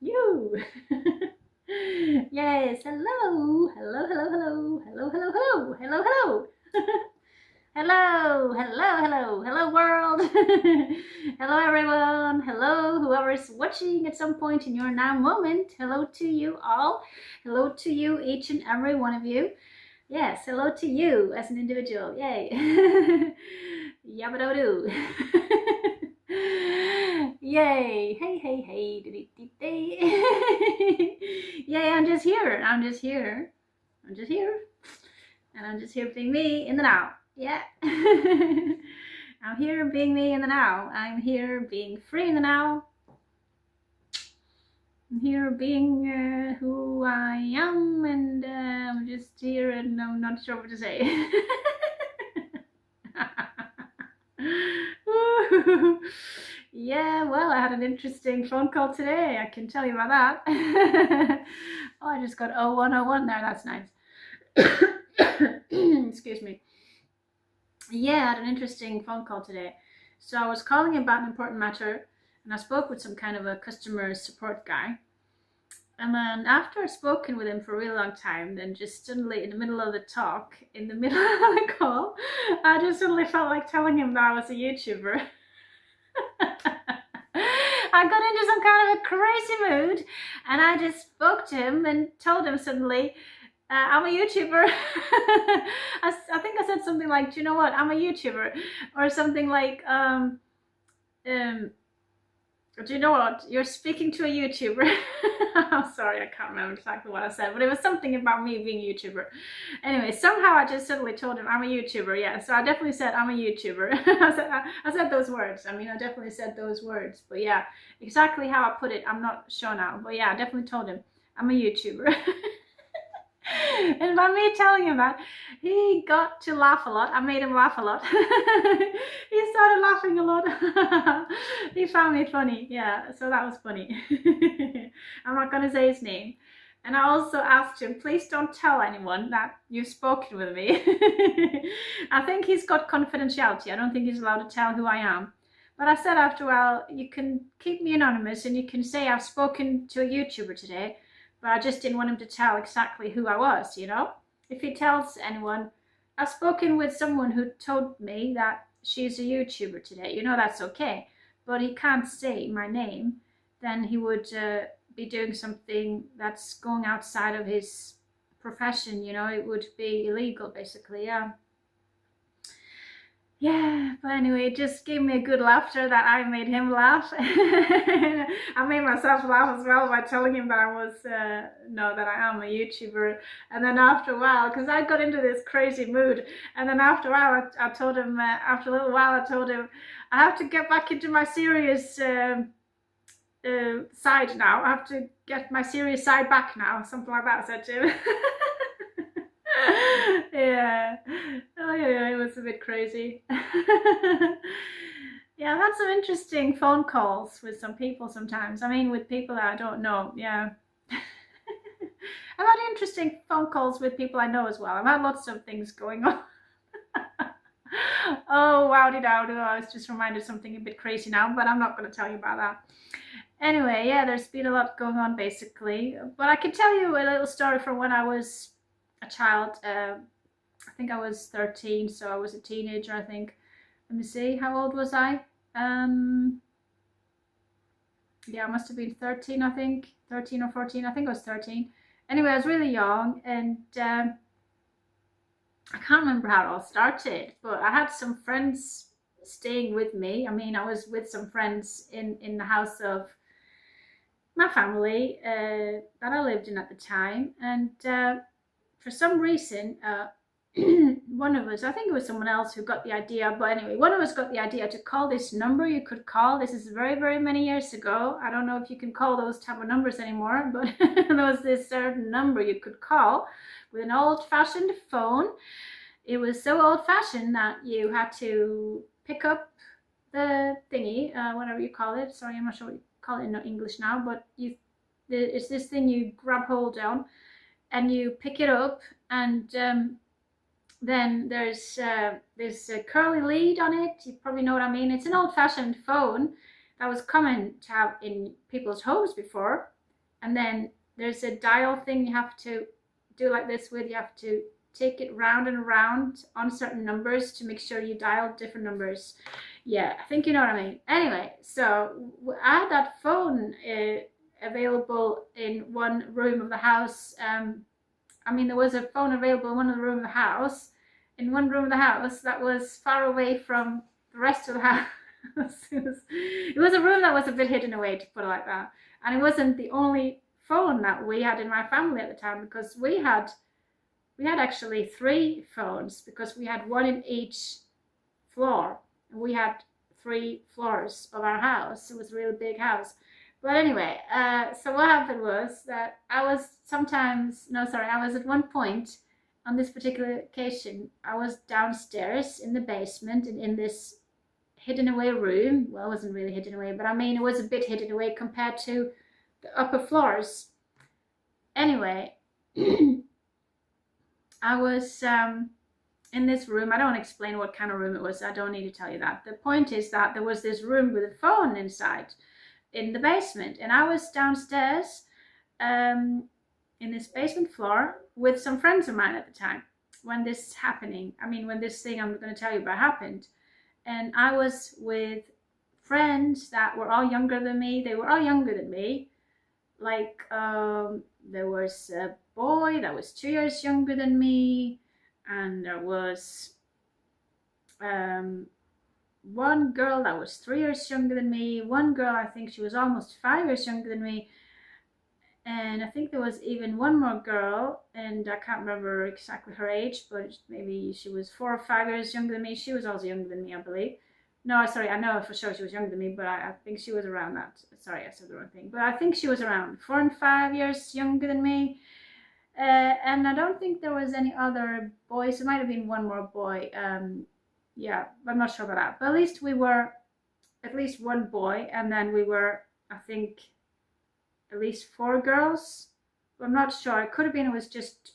You. Yes, hello. Hello, hello, hello. Hello, hello, hello. Hello, hello. Hello, hello, hello, hello world. Hello everyone. Hello whoever is watching at some point in your now moment. Hello to you all. Hello to you, each and every one of you. Yes, hello to you as an individual. Yay. Yabba-do-doo. Yay. Hey, hey, hey. Yay, I'm just here. I'm just here. I'm just here. And I'm just here being me in the now. Yeah. I'm here being me in the now. I'm here being free in the now. I'm here being who I am, and I'm just here and I'm not sure what to say. Yeah, well, I had an interesting phone call today. I can tell you about that. Oh, I just got 0101 there. That's nice. Excuse me. Yeah, I had an interesting phone call today. So I was calling about an important matter, and I spoke with some kind of a customer support guy. And then after I'd spoken with him for a really long time, then just suddenly in the middle of the talk, in the middle of the call, I just suddenly felt like telling him that I was a YouTuber. I got into some kind of a crazy mood, and I just spoke to him and told him suddenly, I'm a YouTuber. I think I said something like, do you know what, I'm a YouTuber, or something like, do you know what, you're speaking to a YouTuber. I'm sorry, I can't remember exactly what I said, but it was something about me being a YouTuber. Anyway, somehow I just suddenly told him I'm a YouTuber. Yeah, so I definitely said I'm a YouTuber. I said those words. I mean, I definitely said those words. But yeah, exactly how I put it, I'm not sure now. But yeah, I definitely told him I'm a YouTuber. And by me telling him that, he got to laugh a lot. I made him laugh a lot. He started laughing a lot. He found me funny. Yeah, so that was funny. I'm not going to say his name. And I also asked him, please don't tell anyone that you've spoken with me. I think he's got confidentiality. I don't think he's allowed to tell who I am. But I said after a while, you can keep me anonymous and you can say I've spoken to a YouTuber today. But I just didn't want him to tell exactly who I was, you know? If he tells anyone, I've spoken with someone who told me that she's a YouTuber today, you know, that's okay. But he can't say my name, then he would be doing something that's going outside of his profession, you know? It would be illegal, basically, yeah. Yeah, but anyway, it just gave me a good laughter that I made him laugh. I made myself laugh as well by telling him that I was, no, that I am a YouTuber. And then after a while, because I got into this crazy mood, and then after a while, I told him, after a little while, I told him, I have to get back into my serious side now. I have to get my serious side back now, something like that, I said to him. Yeah. Oh yeah, it was a bit crazy. Yeah, I've had some interesting phone calls with some people sometimes. I mean, with people that I don't know. Yeah. I've had interesting phone calls with people I know as well. I've had lots of things going on. Oh, wowdy dowdy. I was just reminded of something a bit crazy now, but I'm not going to tell you about that. Anyway, yeah, there's been a lot going on basically. But I can tell you a little story from when I was a child. I think I was 13, so I was a teenager, I think. Let me see, how old was I? Yeah, I must have been 13, I think. 13 or 14, I think I was 13. Anyway, I was really young, and I can't remember how it all started, but I had some friends staying with me. I mean, I was with some friends in the house of my family that I lived in at the time, and for some reason, one of us, I think it was someone else who got the idea, but anyway, one of us got the idea to call this number you could call. This is very, very many years ago. I don't know if you can call those type of numbers anymore, but there was this certain number you could call with an old-fashioned phone. It was so old-fashioned that you had to pick up the thingy, whatever you call it. Sorry, I'm not sure what you call it in English now, but it's this thing you grab hold on and you pick it up, and then there's this curly lead on it. You probably know what I mean. It's an old-fashioned phone that was common to have in people's homes before. and then there's a dial thing you have to do like this with. You have to take it round and around on certain numbers to make sure you dial different numbers. Yeah, I think you know what I mean. Anyway, so I had that phone available in one room of the house. I mean, there was a phone available in one of the room of the house, in one room of the house that was far away from the rest of the house. It was a room that was a bit hidden away, to put it like that. And it wasn't the only phone that we had in my family at the time, because we had actually 3 phones, because we had one in each floor. And we had 3 floors of our house. It was a really big house. But anyway, so what happened was that I was at one point on this particular occasion, I was downstairs in the basement and in this hidden away room. Well, it wasn't really hidden away, but I mean, it was a bit hidden away compared to the upper floors. Anyway, I was in this room. I don't explain what kind of room it was. I don't need to tell you that. The point is that there was this room with a phone inside in the basement, and I was downstairs in this basement floor with some friends of mine at the time when this thing I'm going to tell you about happened. And I was with friends that were all younger than me. They were all younger than me. Like there was a boy that was 2 years younger than me, and there was one girl that was 3 years younger than me. One girl, I think she was almost 5 years younger than me. And I think there was even one more girl, and I can't remember exactly her age, but maybe she was 4 or 5 years younger than me. She was also younger than me, I believe. No, sorry, I know for sure she was younger than me, but I think she was around that. Sorry, I said the wrong thing. But I think she was around 4 and 5 years younger than me. And I don't think there was any other boys. There might have been one more boy. Yeah, I'm not sure about that. But at least we were at least one boy, and then we were, I think, at least 4 girls. I'm not sure. It could have been it was just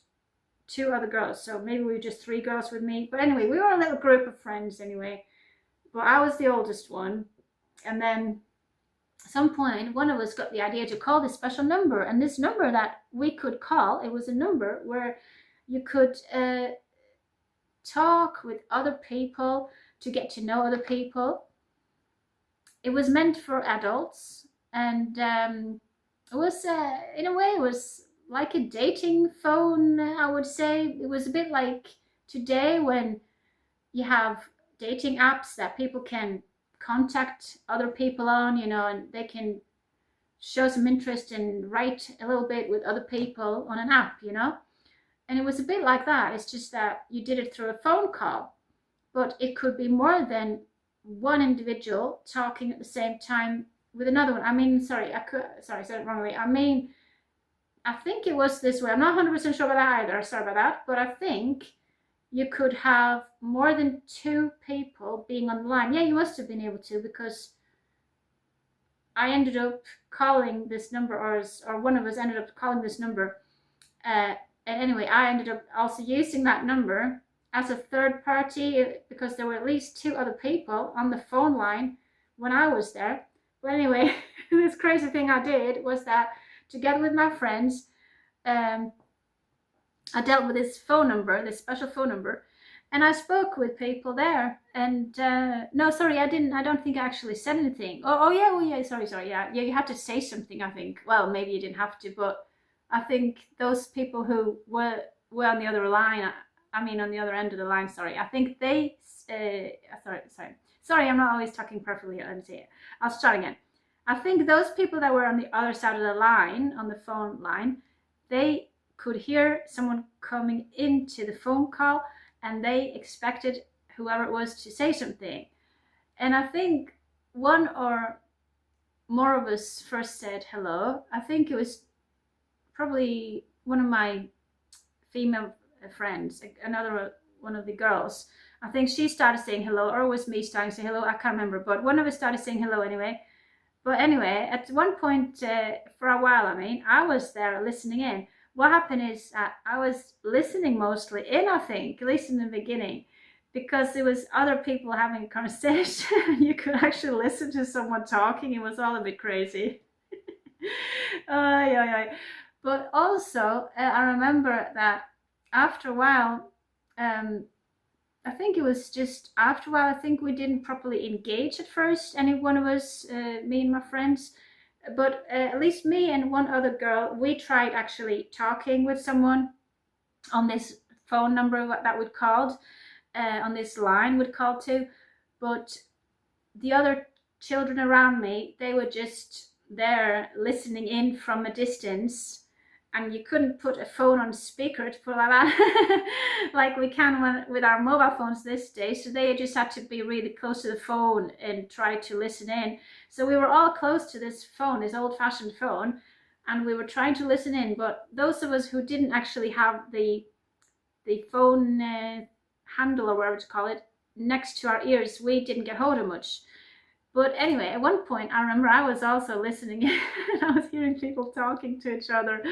2 other girls. So maybe we were just 3 girls with me. But anyway, we were a little group of friends anyway. But I was the oldest one. And then at some point, one of us got the idea to call this special number. And this number that we could call, it was a number where you could talk with other people, to get to know other people. It was meant for adults. And it was, in a way, it was like a dating phone, I would say. It was a bit like today when you have dating apps that people can contact other people on, and they can show some interest and write a little bit with other people on an app, And it was a bit like that. It's just that you did it through a phone call, but it could be more than one individual talking at the same time with another one. I said it wrongly. I think it was this way. I'm not 100% sure about that either. Sorry about that. But I think you could have more than 2 people being on the line. Yeah, you must have been able to, because I ended up calling this number, or one of us ended up calling this number. And anyway, I ended up also using that number as a third party, because there were at least 2 other people on the phone line when I was there. But anyway, this crazy thing I did was that, together with my friends, I dealt with this phone number, this special phone number, and I spoke with people there. And no, sorry, I don't think I actually said anything. Sorry, yeah, you had to say something, I think. Well, maybe you didn't have to, but I think those people who were on the other line, on the other end of the line, sorry, I think they, sorry, I'm not always talking perfectly. Let me see it. I'll start again. I think those people that were on the other side of the line, on the phone line, they could hear someone coming into the phone call, and they expected whoever it was to say something. And I think one or more of us first said hello. I think it was probably one of my female friends, another one of the girls. I think she started saying hello, or it was me starting to say hello. I can't remember, but one of us started saying hello anyway. But anyway, at one point, for a while, I was there listening in. What happened is I was listening mostly in, I think, at least in the beginning, because there was other people having a conversation. You could actually listen to someone talking. It was all a bit crazy. Yeah. But also, I remember that after a while, I think it was just after a while, I think we didn't properly engage at first, any one of us, me and my friends. But at least me and one other girl, we tried actually talking with someone on this phone number that we'd called, on this line we'd called to. But the other children around me, they were just there listening in from a distance, and you couldn't put a phone on speaker to put like that like we can with our mobile phones this day. So they just had to be really close to the phone and try to listen in. So we were all close to this phone, this old-fashioned phone, and we were trying to listen in. But those of us who didn't actually have the phone handle, or whatever to call it, next to our ears, we didn't get hold of much. But anyway, at one point, I remember I was also listening and I was hearing people talking to each other.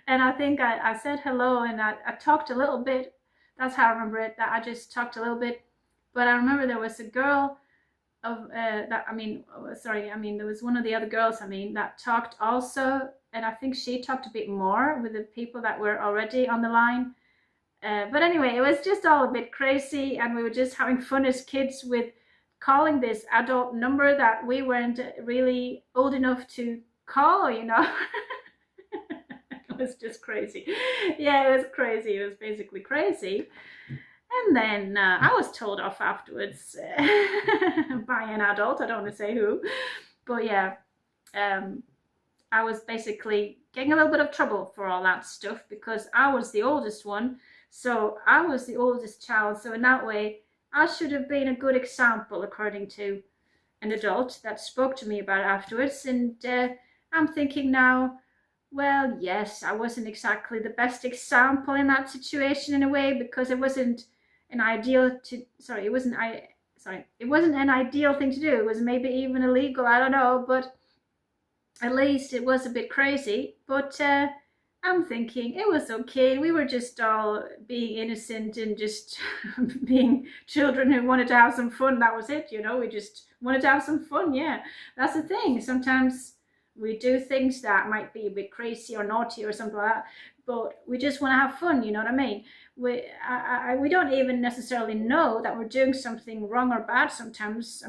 And I think I said hello, and I talked a little bit. That's how I remember it, that I just talked a little bit. But I remember there was a girl there was one of the other girls, that talked also. And I think she talked a bit more with the people that were already on the line. But anyway, it was just all a bit crazy, and we were just having fun as kids with calling this adult number that we weren't really old enough to call, It was just crazy. Yeah, it was crazy. It was basically crazy. And then I was told off afterwards by an adult. I don't want to say who. But yeah, I was basically getting a little bit of trouble for all that stuff because I was the oldest one. So I was the oldest child. So in that way, I should have been a good example, according to an adult that spoke to me about it afterwards. And I'm thinking now, well, yes, I wasn't exactly the best example in that situation in a way, because it wasn't an ideal it wasn't an ideal thing to do. It was maybe even illegal, I don't know, but at least it was a bit crazy. But I'm thinking it was okay. We were just all being innocent and just being children who wanted to have some fun. That was it, we just wanted to have some fun. Yeah, that's the thing. Sometimes we do things that might be a bit crazy or naughty or something like that, but we just want to have fun, you know what I mean? We don't even necessarily know that we're doing something wrong or bad sometimes.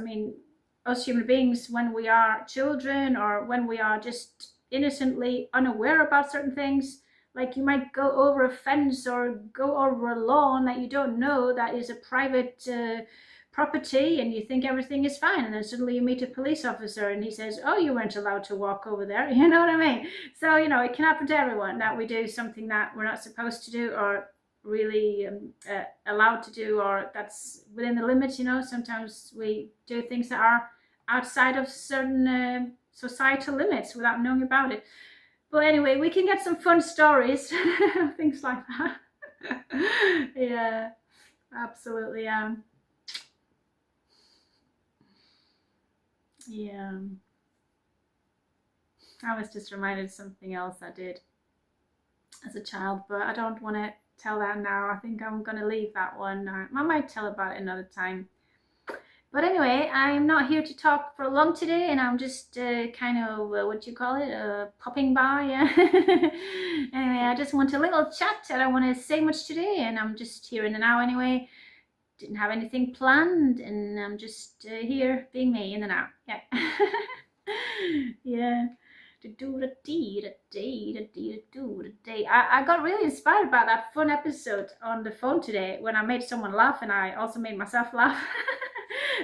Us human beings, when we are children or when we are just innocently unaware about certain things, like you might go over a fence or go over a lawn that you don't know that is a private property, and you think everything is fine, and then suddenly you meet a police officer and he says, oh, you weren't allowed to walk over there. You know what I mean? So it can happen to everyone that we do something that we're not supposed to do, or really allowed to do, or that's within the limits. Sometimes we do things that are outside of certain societal limits without knowing about it. But anyway, we can get some fun stories, things like that. Yeah, absolutely. Yeah, I was just reminded of something else I did as a child, but I don't want to tell that now. I think I'm going to leave that one. I might tell about it another time. But anyway, I'm not here to talk for long today, and I'm just kind of, popping by. Anyway, I just want a little chat. I don't want to say much today, and I'm just here in the now anyway. Didn't have anything planned, and I'm just here being me in the now. Yeah. Yeah. I got really inspired by that fun episode on the phone today when I made someone laugh, and I also made myself laugh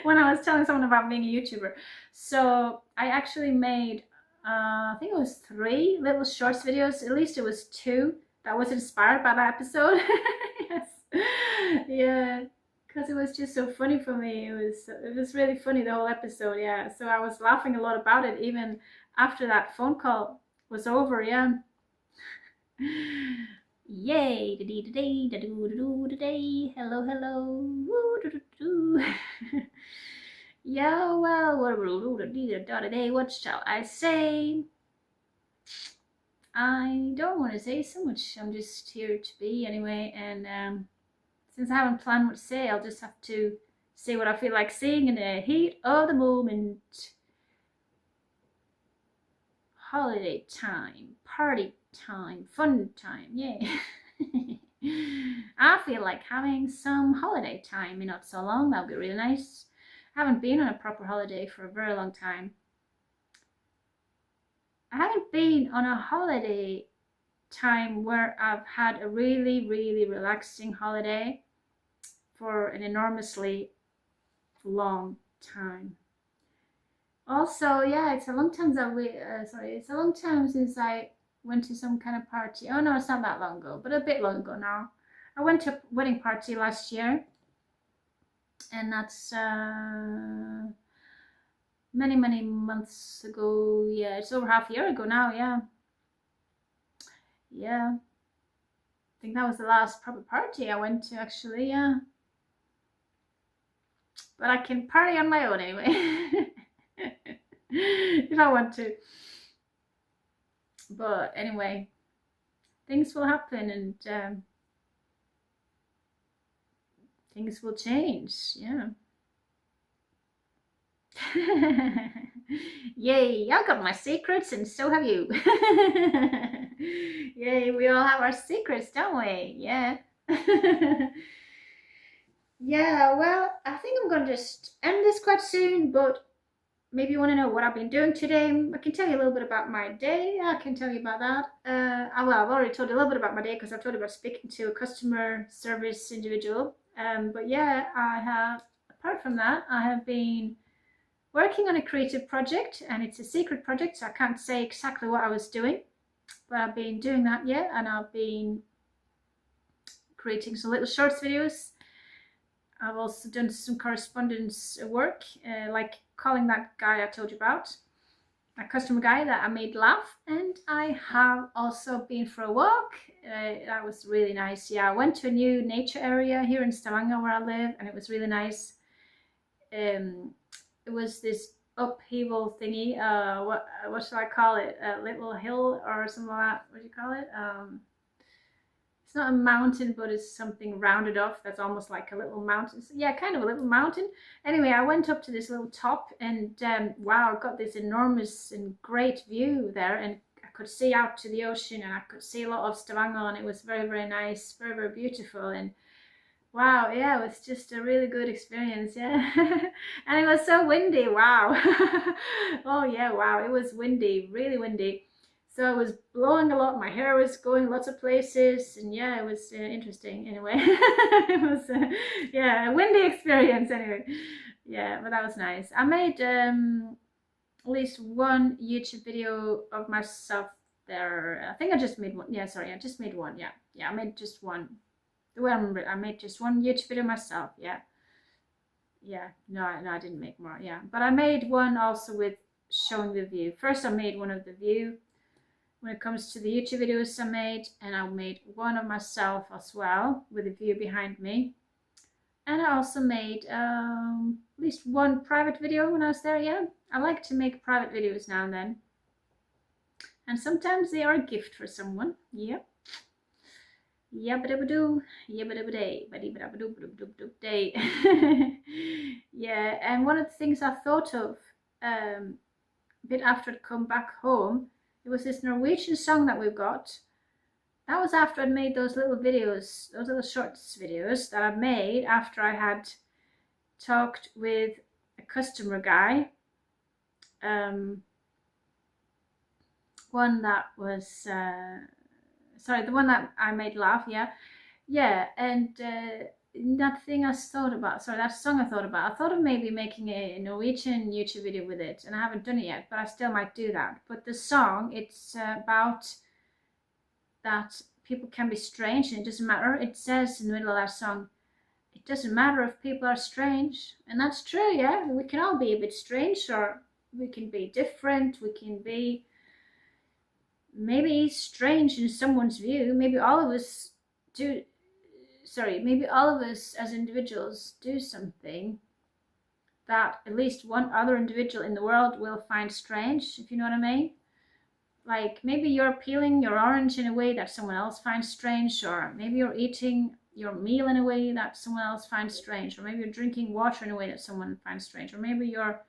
when I was telling someone about being a YouTuber. So I actually made I think it was 3 little shorts videos. At least it was 2 that was inspired by that episode. Yes. Yeah, because it was just so funny for me. It was really funny, the whole episode. Yeah, so I was laughing a lot about it even after that phone call was over. Yeah. Yay! Hello. Yeah, well, what shall I say? I don't want to say so much. I'm just here to be anyway, and since I haven't planned what to say, I'll just have to say what I feel like saying in the heat of the moment. holiday time, party time, fun time, yay. I feel like having some holiday time in not so long. That would be really nice. I haven't been on a proper holiday for a very long time. I haven't been on a holiday time where I've had a really, really relaxing holiday for an enormously long time. Also, yeah, it's a long time it's a long time since I went to some kind of party. Oh no, it's not that long ago, but a bit long ago now. I went to a wedding party last year, and that's many months ago. Yeah, it's over half a year ago now. Yeah, I think that was the last proper party I went to, actually. Yeah, but I can party on my own anyway. If I want to. But anyway, things will happen, and things will change. Yeah. Yay, I got my secrets, and so have you. Yay, we all have our secrets, don't we? Yeah. Yeah, well, I think I'm gonna just end this quite soon, but maybe you want to know what I've been doing today. I can tell you a little bit about my day. I can tell you about that. Well, I've already told you a little bit about my day because I've told you about speaking to a customer service individual. But yeah, apart from that, I have been working on a creative project, and it's a secret project, so I can't say exactly what I was doing, but I've been doing that, yeah, and I've been creating some little shorts videos. I've also done some correspondence work, like calling that guy I told you about, a customer guy that I made laugh, and I have also been for a walk. That was really nice. Yeah, I went to a new nature area here in Stavanger where I live, and it was really nice. It was this upheaval thingy. What should I call it? A little hill or something like that. What do you call it? It's not a mountain, but it's something rounded off that's almost like a little mountain. Yeah, kind of a little mountain. Anyway, I went up to this little top, and wow, I got this enormous and great view there, and I could see out to the ocean, and I could see a lot of Stavanger, and it was very, very nice, very, very beautiful. And wow, yeah, it was just a really good experience, yeah. And it was so windy, wow. Oh yeah, wow, it was windy, really windy. So it was blowing a lot, my hair was going lots of places, and yeah, it was interesting anyway. It was, yeah, a windy experience anyway. Yeah, but that was nice. I made at least one YouTube video of myself there. I think I just made one. Yeah, sorry, I just made one. Yeah, I made just one. The way I remember it, I made just one YouTube video myself. Yeah. No, I didn't make more. Yeah, but I made one also with showing the view. First, I made one of the view when it comes to the YouTube videos I made, and I made one of myself as well with the view behind me. And I also made at least one private video when I was there. Yeah, I like to make private videos now and then, and sometimes they are a gift for someone. Yep. Yabba-dabba-doo, yabba-dabba-day, badee-badabba-doo-ba-doo-ba-doo-ba-day. Yeah, and one of the things I thought of a bit after I'd come back home, it was this Norwegian song that we've got. That was after I'd made those little videos, those little shorts videos that I made after I had talked with a customer guy. One that was, sorry, the one that I made laugh, yeah, and that thing I thought about, sorry, that song I thought of maybe making a Norwegian YouTube video with it, and I haven't done it yet, but I still might do that. But the song, it's about that people can be strange, and it doesn't matter. It says in the middle of that song, it doesn't matter if people are strange, and that's true. Yeah, we can all be a bit strange, or we can be different, we can be maybe strange in someone's view. Maybe all of us do, maybe all of us as individuals do something that at least one other individual in the world will find strange, if you know what I mean. Like maybe you're peeling your orange in a way that someone else finds strange, or maybe you're eating your meal in a way that someone else finds strange, or maybe you're drinking water in a way that someone finds strange, or maybe you're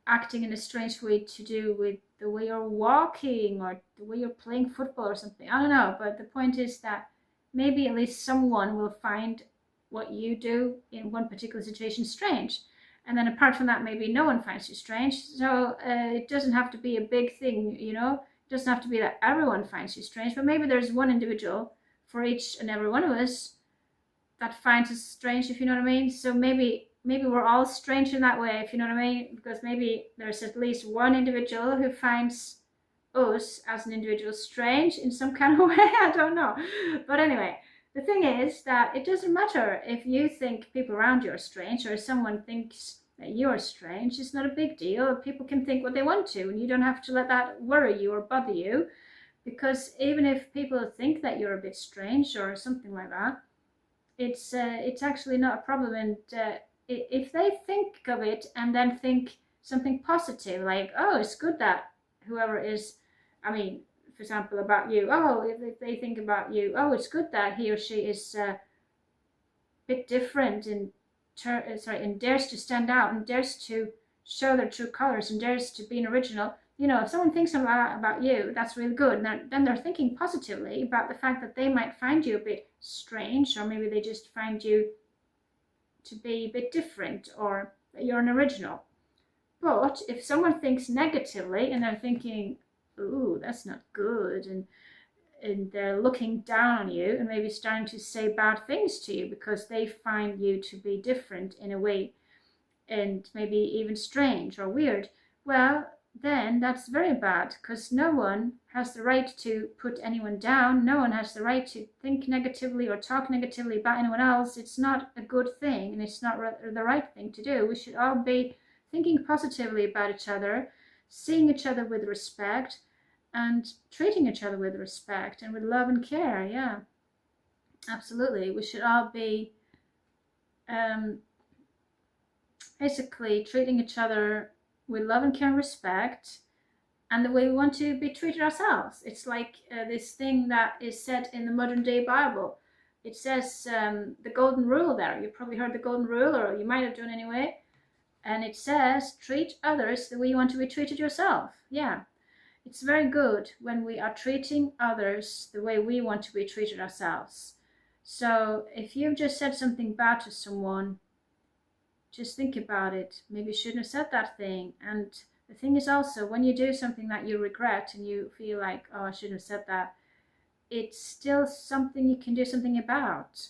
acting in a strange way to do with the way you're walking or the way you're playing football or something. I don't know, but the point is that maybe at least someone will find what you do in one particular situation strange. And then apart from that, maybe no one finds you strange. So it doesn't have to be a big thing, you know? It doesn't have to be that everyone finds you strange, but maybe there's one individual for each and every one of us that finds us strange, if you know what I mean. So maybe we're all strange in that way, if you know what I mean, because maybe there's at least one individual who finds us as an individual strange in some kind of way. I don't know, but anyway, the thing is that it doesn't matter if you think people around you are strange or if someone thinks that you're strange. It's not a big deal. People can think what they want to, and you don't have to let that worry you or bother you, because even if people think that you're a bit strange or something like that, it's actually not a problem. And if they think of it and then think something positive, like, oh, it's good that whoever is, I mean, for example, about you, oh, if they think about you, oh, it's good that he or she is a bit different and dares to stand out and dares to show their true colors and dares to be an original. You know, if someone thinks about you, that's really good. And then they're thinking positively about the fact that they might find you a bit strange, or maybe they just find you to be a bit different, or that you're an original. But if someone thinks negatively and they're thinking, ooh, that's not good, and they're looking down on you and maybe starting to say bad things to you because they find you to be different in a way and maybe even strange or weird, well, then that's very bad, because no one has the right to put anyone down. No one has the right to think negatively or talk negatively about anyone else. It's not a good thing, and it's not the right thing to do. We should all be thinking positively about each other, seeing each other with respect, and treating each other with respect and with love and care. Yeah, absolutely. We should all be basically treating each other with love and care and respect, and the way we want to be treated ourselves. It's like this thing that is said in the modern day Bible. It says the golden rule there. You probably heard the golden rule, or you might have done anyway. And it says, treat others the way you want to be treated yourself. Yeah, it's very good when we are treating others the way we want to be treated ourselves. So if you've just said something bad to someone, just think about it. Maybe you shouldn't have said that thing. And the thing is also, when you do something that you regret and you feel like, oh, I shouldn't have said that, it's still something you can do something about.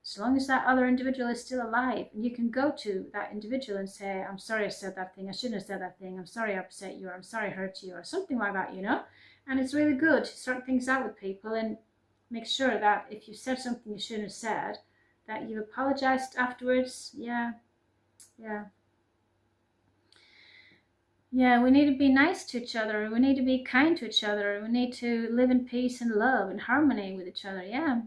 As long as that other individual is still alive, and you can go to that individual and say, I'm sorry I said that thing, I shouldn't have said that thing, I'm sorry I upset you, or I'm sorry I hurt you, or something like that, you know? And it's really good to sort things out with people and make sure that if you said something you shouldn't have said, that you apologized afterwards. Yeah, we need to be nice to each other. We need to be kind to each other. We need to live in peace and love and harmony with each other. Yeah.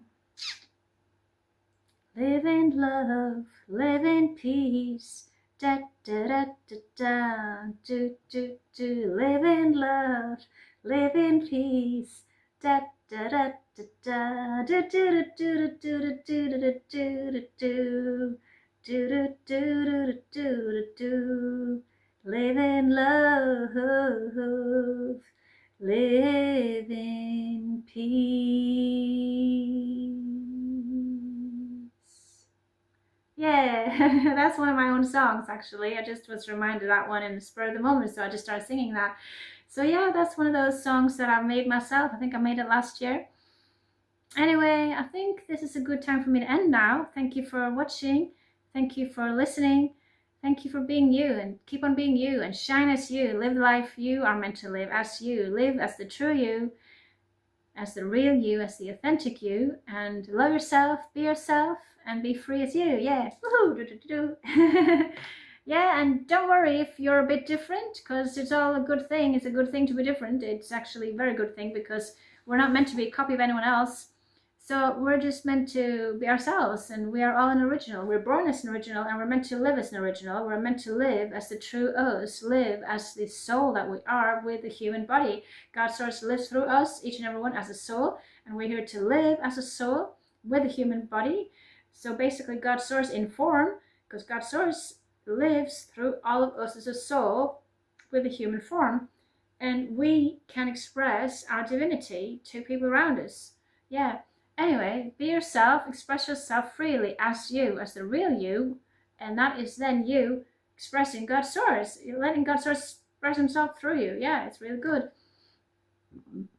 Live in love, live in peace. Da da da da da. Do do do. Live in love, live in peace. Da da da da da. Do do do do do do do do do do. Do do do do do do. Live in love, live in peace. Yeah, that's one of my own songs, actually. I just was reminded of that one in the spur of the moment, so I just started singing that. So yeah, that's one of those songs that I made myself. I think I made it last year. Anyway, I think this is a good time for me to end now. Thank you for watching. Thank you for listening. Thank you for being you, and keep on being you, and shine as you. Live the life you are meant to live as you. Live as the true you, as the real you, as the authentic you, and love yourself, be yourself, and be free as you. Yeah. Woohoo! Yeah, and don't worry if you're a bit different, because it's all a good thing. It's a good thing to be different. It's actually a very good thing, because we're not meant to be a copy of anyone else. So we're just meant to be ourselves, and we are all an original. We're born as an original, and we're meant to live as an original. We're meant to live as the true us, live as the soul that we are with the human body. God's source lives through us, each and every one, as a soul, and we're here to live as a soul with a human body. So basically God's source in form, because God's source lives through all of us as a soul, with a human form, and we can express our divinity to people around us. Yeah. Anyway, be yourself, express yourself freely as you, as the real you, and that is then you expressing God's source. You're letting God's source express himself through you. Yeah, it's really good.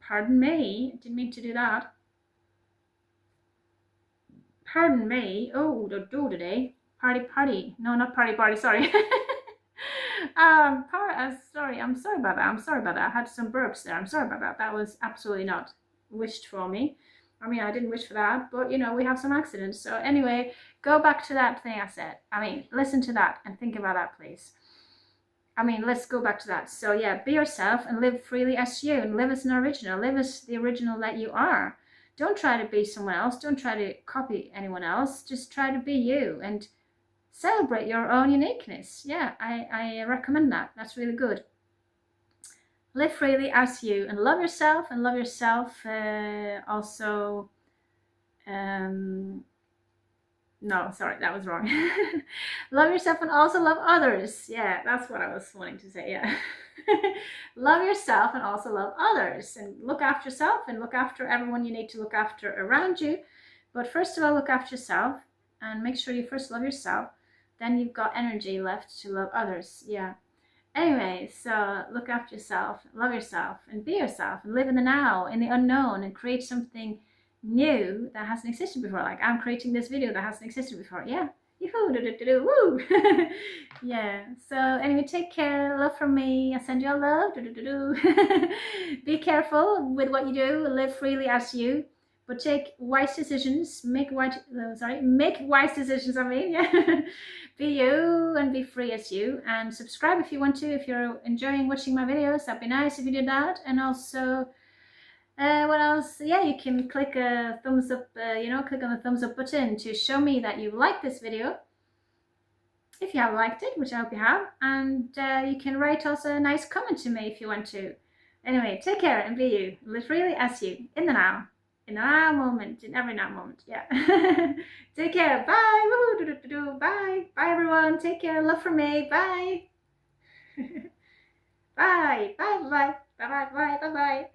Pardon me, didn't mean to do that. Pardon me. Oh, do today. Party. No, not party, sorry. Sorry, I'm sorry about that. I had some burps there. I'm sorry about that. That was absolutely not wished for me. I mean, I didn't wish for that, but you know, we have some accidents. So anyway, go back to that thing I said. I mean, listen to that and think about that, please. I mean, let's go back to that. So yeah, be yourself and live freely as you, and live as an original. Live as the original that you are. Don't try to be someone else. Don't try to copy anyone else. Just try to be you and celebrate your own uniqueness. Yeah, I recommend that. That's really good. Live freely as you and love yourself, also no, sorry, that was wrong. Love yourself and also love others. Yeah, that's what I was wanting to say. Yeah. Love yourself and also love others, and look after yourself and look after everyone you need to look after around you. But first of all, look after yourself and make sure you first love yourself. Then you've got energy left to love others. Yeah. Anyway, so look after yourself, love yourself, and be yourself, and live in the now, in the unknown, and create something new that hasn't existed before. Like I'm creating this video that hasn't existed before. Yeah. Yoo-hoo, woo. Yeah. So anyway, take care. Love from me. I send you all love. Be careful with what you do. Live freely as you, but take wise decisions. Make wise decisions. I mean, yeah. Be you and be free as you, and subscribe if you want to. If you're enjoying watching my videos, that'd be nice if you did that. And also, what else? Yeah, you can click a thumbs up, click on the thumbs up button to show me that you liked this video. If you have liked it, which I hope you have. And you can write also a nice comment to me if you want to. Anyway, take care and be you. Live freely as you, in the now. In the now moment, in every now moment, yeah. Take care, bye, bye, bye everyone, take care, love from me, bye. Bye, bye, bye, bye, bye, bye, bye, bye.